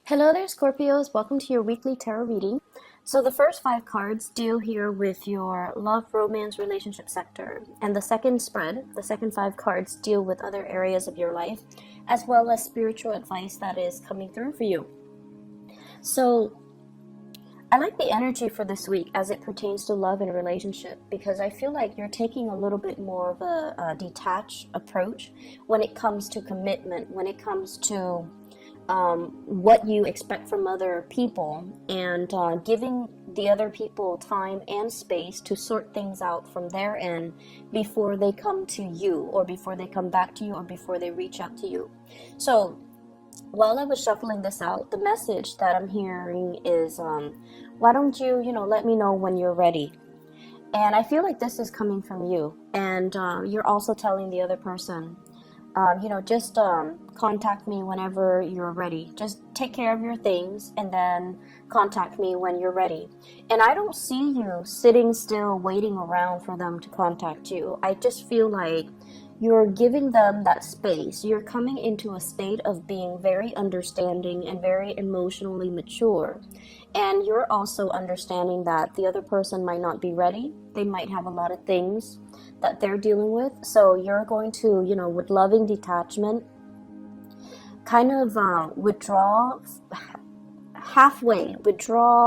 Hello there, Scorpios. Welcome to your weekly tarot reading. So the first five cards deal here with your love, romance, relationship sector. And the second spread, the second five cards deal with other areas of your life, as well as spiritual advice that is coming through for you. So I like the energy for this week as it pertains to love and relationship, because I feel like you're taking a little bit more of a detached approach when it comes to commitment, when it comes to what you expect from other people, and giving the other people time and space to sort things out from their end before they come to you, or before they come back to you, or before they reach out to you. So while I was shuffling this out, the message that I'm hearing is, why don't you, let me know when you're ready. And I feel like this is coming from you, and you're also telling the other person, just contact me whenever you're ready. Just take care of your things and then contact me when you're ready. And I don't see you sitting still waiting around for them to contact you. I just feel like you're giving them that space. You're coming into a state of being very understanding and very emotionally mature. And you're also understanding that the other person might not be ready. They might have a lot of things that they're dealing with. So you're going to, with loving detachment, kind of withdraw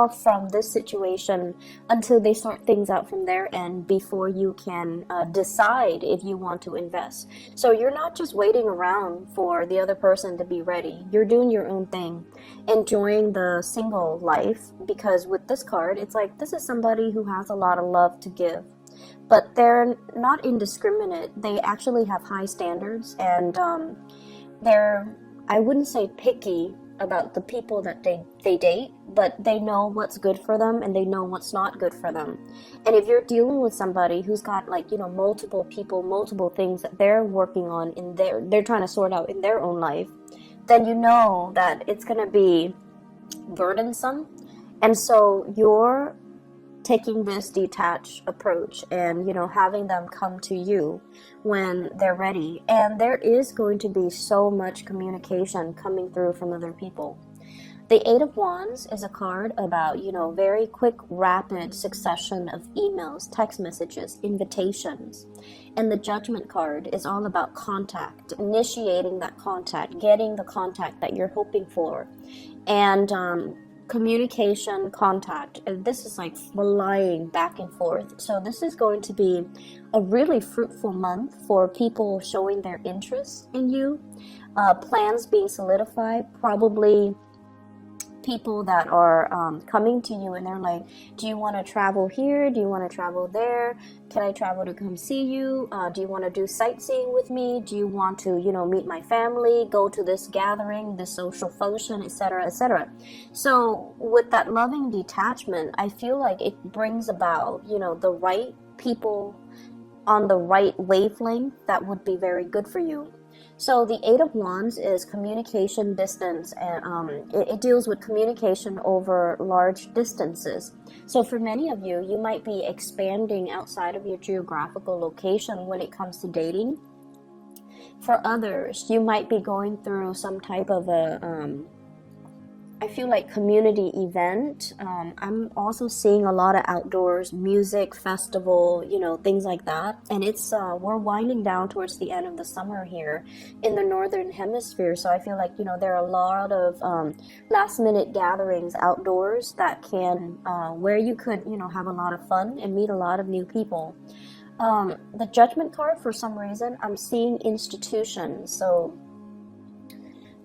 from this situation until they sort things out from their end before you can decide if you want to invest. So you're not just waiting around for the other person to be ready. You're doing your own thing, enjoying the single life, because with this card, it's like this is somebody who has a lot of love to give. But they're not indiscriminate. They actually have high standards, and they're, I wouldn't say picky about the people that they date, but they know what's good for them and they know what's not good for them. And if you're dealing with somebody who's got multiple people, multiple things that they're working on they're trying to sort out in their own life, then you know that it's going to be burdensome. And so you're taking this detached approach and having them come to you when they're ready. And there is going to be so much communication coming through from other people. The Eight of Wands is a card about very quick, rapid succession of emails, text messages, invitations. And the Judgment card is all about contact, initiating that contact, getting the contact that you're hoping for, and communication, contact, and this is like flying back and forth. So this is going to be a really fruitful month for people showing their interest in you, plans being solidified, probably people that are coming to you and they're like, do you want to travel here? Do you want to travel there? Can I travel to come see you? Do you want to do sightseeing with me? Do you want to, meet my family, go to this gathering, this social function, etc., etc.? So with that loving detachment, I feel like it brings about, the right people on the right wavelength that would be very good for you. So the Eight of Wands is communication distance, and it deals with communication over large distances. So for many of you, you might be expanding outside of your geographical location when it comes to dating. For others, you might be going through some type of I feel like community event. I'm also seeing a lot of outdoors music festival, things like that. And it's we're winding down towards the end of the summer here in the northern hemisphere. So I feel like there are a lot of last minute gatherings outdoors that can where you could have a lot of fun and meet a lot of new people. The Judgment card, for some reason, I'm seeing institutions. So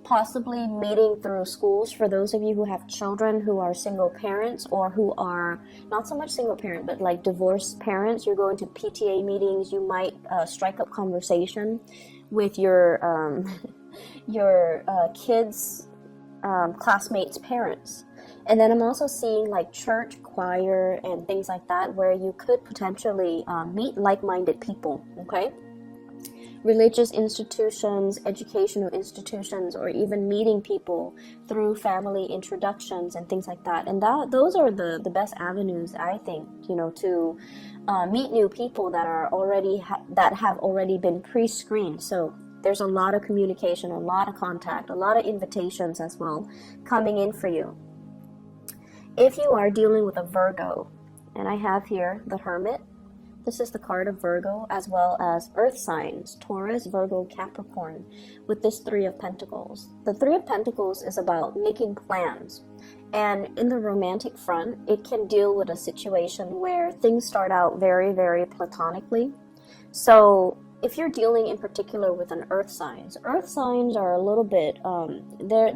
possibly meeting through schools for those of you who have children who are single parents, or who are not so much single parent but like divorced parents. You're going to PTA meetings. You might strike up conversation with your kids' classmates' parents. And then I'm also seeing like church choir and things like that, where you could potentially meet like-minded people. Okay, religious institutions, educational institutions, or even meeting people through family introductions and things like that. And those are the best avenues, I think, to meet new people that are already that have already been pre-screened. So There's a lot of communication, a lot of contact, a lot of invitations as well coming in for you. If you are dealing with a Virgo, and I have here the Hermit, this is the card of Virgo, as well as earth signs, Taurus, Virgo, Capricorn, with this Three of Pentacles. The Three of Pentacles is about making plans. And in the romantic front, it can deal with a situation where things start out very, very platonically. So if you're dealing in particular with an earth signs are a little bit,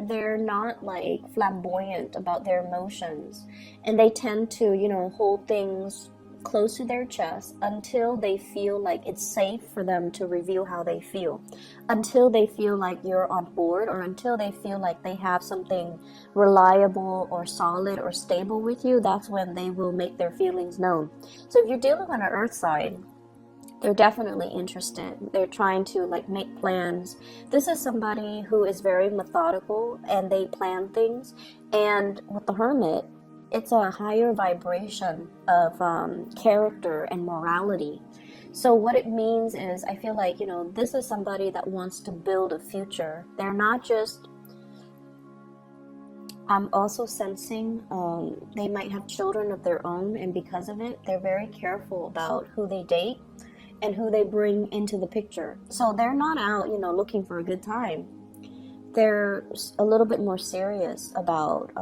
they're not like flamboyant about their emotions. And they tend to, hold things close to their chest until they feel like it's safe for them to reveal how they feel, until they feel like you're on board, or until they feel like they have something reliable or solid or stable with you. That's when they will make their feelings known. So if you're dealing on an earth sign, they're definitely interested. They're trying to make plans. This is somebody who is very methodical and they plan things. And with the Hermit, it's a higher vibration of character and morality. So what it means is, I feel like, this is somebody that wants to build a future. They're not just, I'm also sensing they might have children of their own, and because of it, they're very careful about who they date and who they bring into the picture. So they're not out, looking for a good time. They're a little bit more serious about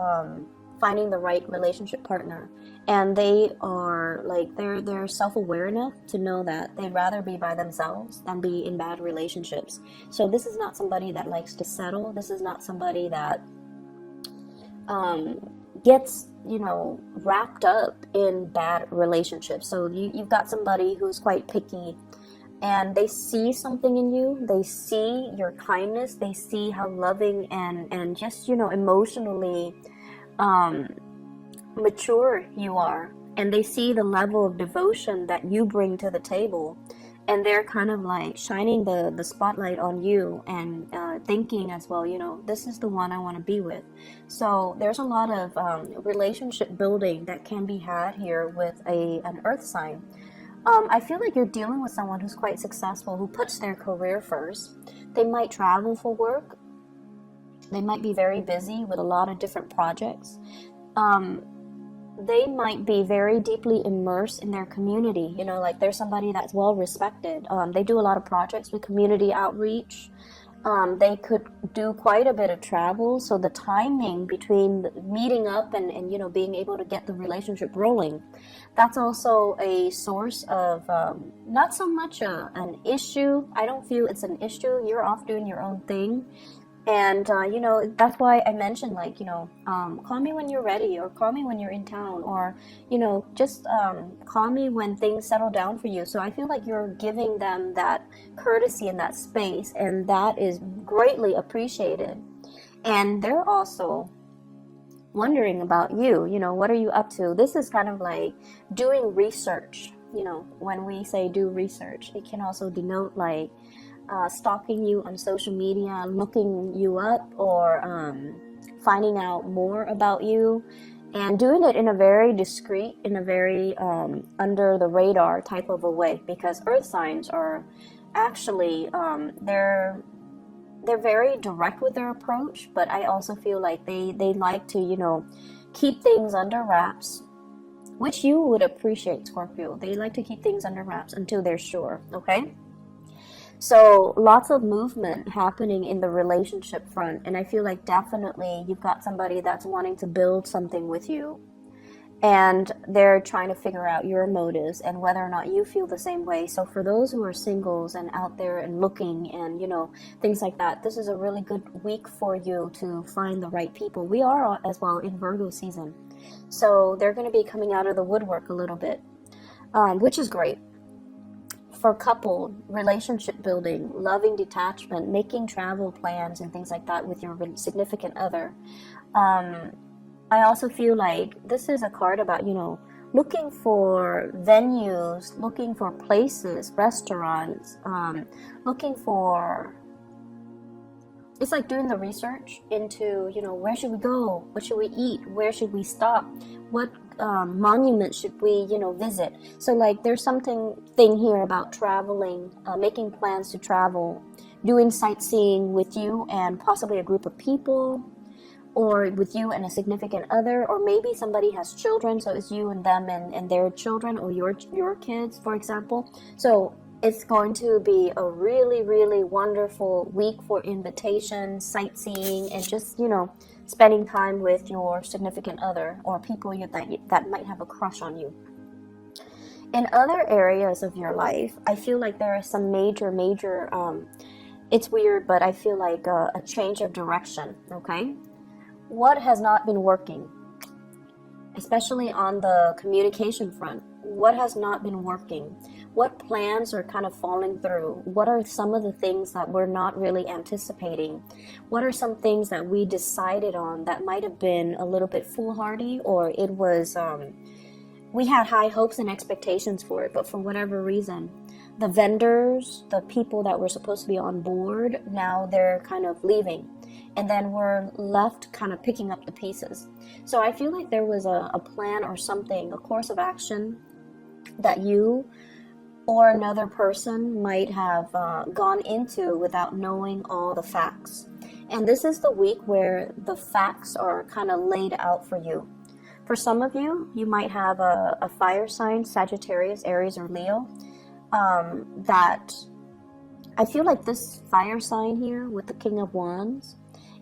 finding the right relationship partner, and they are they're self-aware enough to know that they'd rather be by themselves than be in bad relationships. So this is not somebody that likes to settle. This is not somebody that gets wrapped up in bad relationships. So you've got somebody who's quite picky, and they see something in you. They see your kindness. They see how loving and just emotionally mature you are, and they see the level of devotion that you bring to the table, and they're kind of shining the spotlight on you, and thinking as well, this is the one I want to be with. So there's a lot of relationship building that can be had here with an earth sign. I feel like you're dealing with someone who's quite successful, who puts their career first. They might travel for work. They might be very busy with a lot of different projects. They might be very deeply immersed in their community. They're somebody that's well respected. They do a lot of projects with community outreach. They could do quite a bit of travel. So the timing between meeting up and being able to get the relationship rolling, that's also a source of not so much an issue. I don't feel it's an issue. You're off doing your own thing. And, that's why I mentioned, call me when you're ready, or call me when you're in town, or, just call me when things settle down for you. So I feel like you're giving them that courtesy and that space, and that is greatly appreciated. And they're also wondering about you, what are you up to? This is kind of like doing research. When we say do research, it can also denote stalking you on social media, looking you up, or finding out more about you, and doing it in a very discreet, in a very under the radar type of a way, because earth signs are actually they're very direct with their approach, but I also feel like they like to keep things under wraps, which you would appreciate, Scorpio. They like to keep things under wraps until they're sure. Okay. So lots of movement happening in the relationship front, and I feel like definitely you've got somebody that's wanting to build something with you, and they're trying to figure out your motives and whether or not you feel the same way. So for those who are singles and out there and looking and things like that, this is a really good week for you to find the right people. We are as well in Virgo season, so they're going to be coming out of the woodwork a little bit, which is great. For couple, relationship building, loving detachment, making travel plans and things like that with your significant other. I also feel like this is a card about, looking for venues, looking for places, restaurants, looking for... It's like doing the research into, where should we go? What should we eat? Where should we stop? What monument should we, visit? So there's something here about traveling, making plans to travel, doing sightseeing with you and possibly a group of people, or with you and a significant other, or maybe somebody has children, so it's you and them and their children, or your kids, for example. So it's going to be a really, really wonderful week for invitations, sightseeing, and just, spending time with your significant other or people that might have a crush on you. In other areas of your life, I feel like there is some major, it's weird, but I feel like a change of direction, okay? What has not been working, especially on the communication front? What has not been working? What plans are kind of falling through? What are some of the things that we're not really anticipating? What are some things that we decided on that might have been a little bit foolhardy, or it was, we had high hopes and expectations for it, but for whatever reason, the vendors, the people that were supposed to be on board, now they're kind of leaving. And then we're left kind of picking up the pieces. So I feel like there was a plan or something, a course of action that you or another person might have gone into without knowing all the facts. And this is the week where the facts are kind of laid out for you. For some of you, you might have a fire sign, Sagittarius, Aries, or Leo, that I feel like this fire sign here with the King of Wands,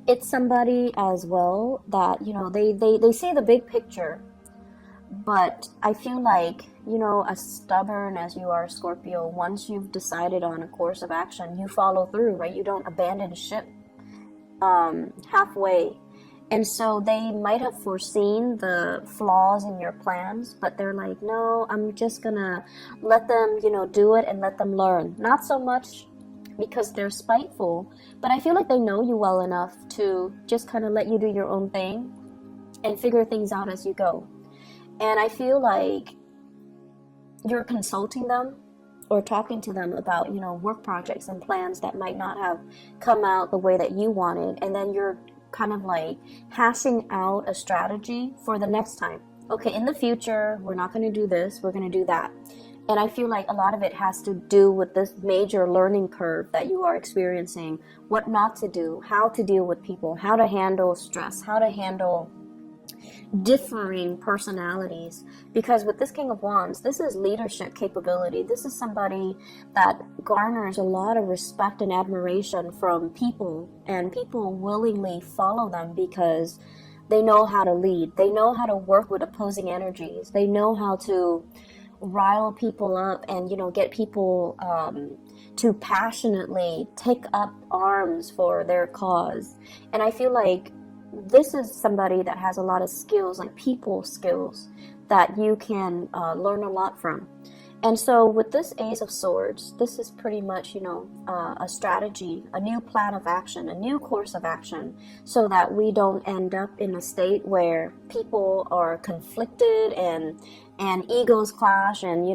it's somebody as well that, they see the big picture, but I feel like, as stubborn as you are, Scorpio, once you've decided on a course of action, you follow through, right? You don't abandon ship halfway. And so they might have foreseen the flaws in your plans, but they're like, no, I'm just gonna let them, do it and let them learn. Not so much because they're spiteful, but I feel like they know you well enough to just kind of let you do your own thing and figure things out as you go. And I feel like you're consulting them or talking to them about, work projects and plans that might not have come out the way that you wanted. And then you're kind of like hashing out a strategy for the next time. Okay, in the future, we're not going to do this, we're going to do that. And I feel like a lot of it has to do with this major learning curve that you are experiencing, what not to do, how to deal with people, how to handle stress, how to handle differing personalities. Because with this King of Wands, this is leadership capability. This is somebody that garners a lot of respect and admiration from people, and people willingly follow them because they know how to lead. They know how to work with opposing energies. They know how to rile people up and, get people to passionately take up arms for their cause. And I feel like this is somebody that has a lot of skills, like people skills, that you can learn a lot from. And so with this Ace of Swords, this is pretty much, a strategy, a new plan of action, a new course of action, so that we don't end up in a state where people are conflicted and egos clash, and,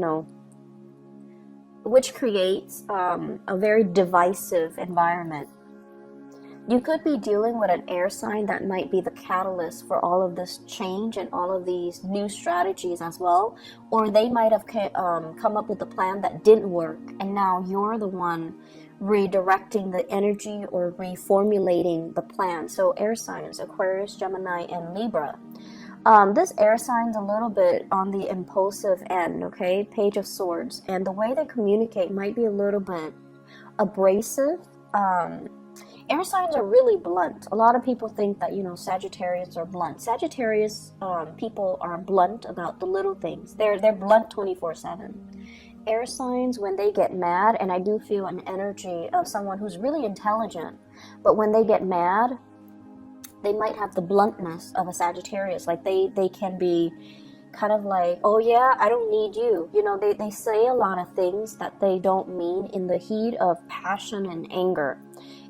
which creates a very divisive environment. You could be dealing with an air sign that might be the catalyst for all of this change and all of these new strategies as well. Or they might have come up with a plan that didn't work, and now you're the one redirecting the energy or reformulating the plan. So air signs, Aquarius, Gemini, and Libra. This air sign's a little bit on the impulsive end, okay? Page of Swords. And the way they communicate might be a little bit abrasive. Air signs are really blunt. A lot of people think that, Sagittarius are blunt. Sagittarius people are blunt about the little things. They're blunt 24/7. Air signs, when they get mad, and I do feel an energy of someone who's really intelligent, but when they get mad, they might have the bluntness of a Sagittarius. Like they can be kind of like, oh yeah, I don't need you. They say a lot of things that they don't mean in the heat of passion and anger.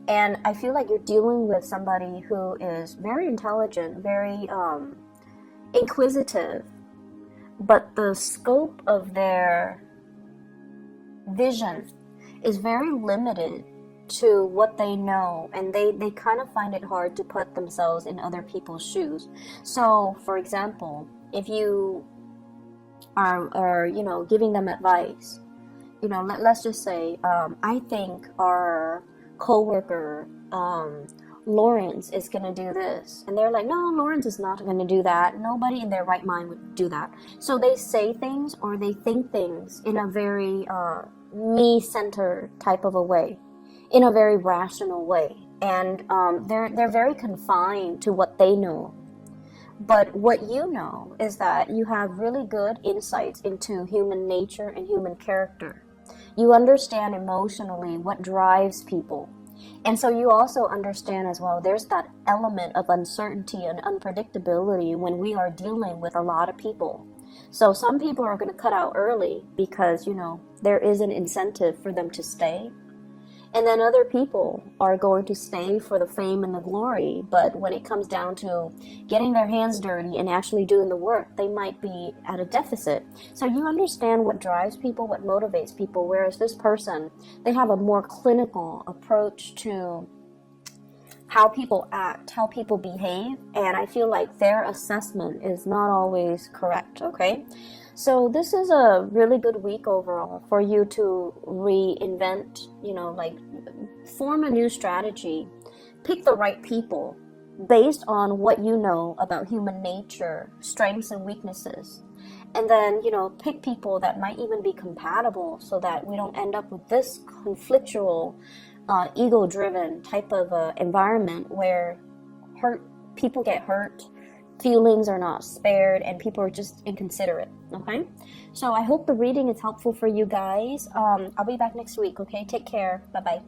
And I feel like you're dealing with somebody who is very intelligent, very inquisitive, but the scope of their vision is very limited to what they know, and they kind of find it hard to put themselves in other people's shoes. So, for example, if you are giving them advice, let's just say, I think our coworker, Lawrence is going to do this. And they're like, no, Lawrence is not going to do that. Nobody in their right mind would do that. So they say things or they think things in a very me-centered type of a way, in a very rational way. And they're very confined to what they know. But what you know is that you have really good insights into human nature and human character. You understand emotionally what drives people. And so you also understand as well, there's that element of uncertainty and unpredictability when we are dealing with a lot of people. So some people are going to cut out early because, you know, there is an incentive for them to stay. And then other people are going to stay for the fame and the glory. But when it comes down to getting their hands dirty and actually doing the work, they might be at a deficit. So you understand what drives people, what motivates people. Whereas this person, they have a more clinical approach to how people act, how people behave. And I feel like their assessment is not always correct, okay? So this is a really good week overall for you to reinvent, you know, like form a new strategy, pick the right people based on what you know about human nature, strengths and weaknesses. And then, you know, pick people that might even be compatible so that we don't end up with this conflictual, ego-driven type of environment where people get hurt, feelings are not spared, and people are just inconsiderate. Okay, so I hope the reading is helpful for you guys. I'll be back next week. Okay, take care. Bye bye.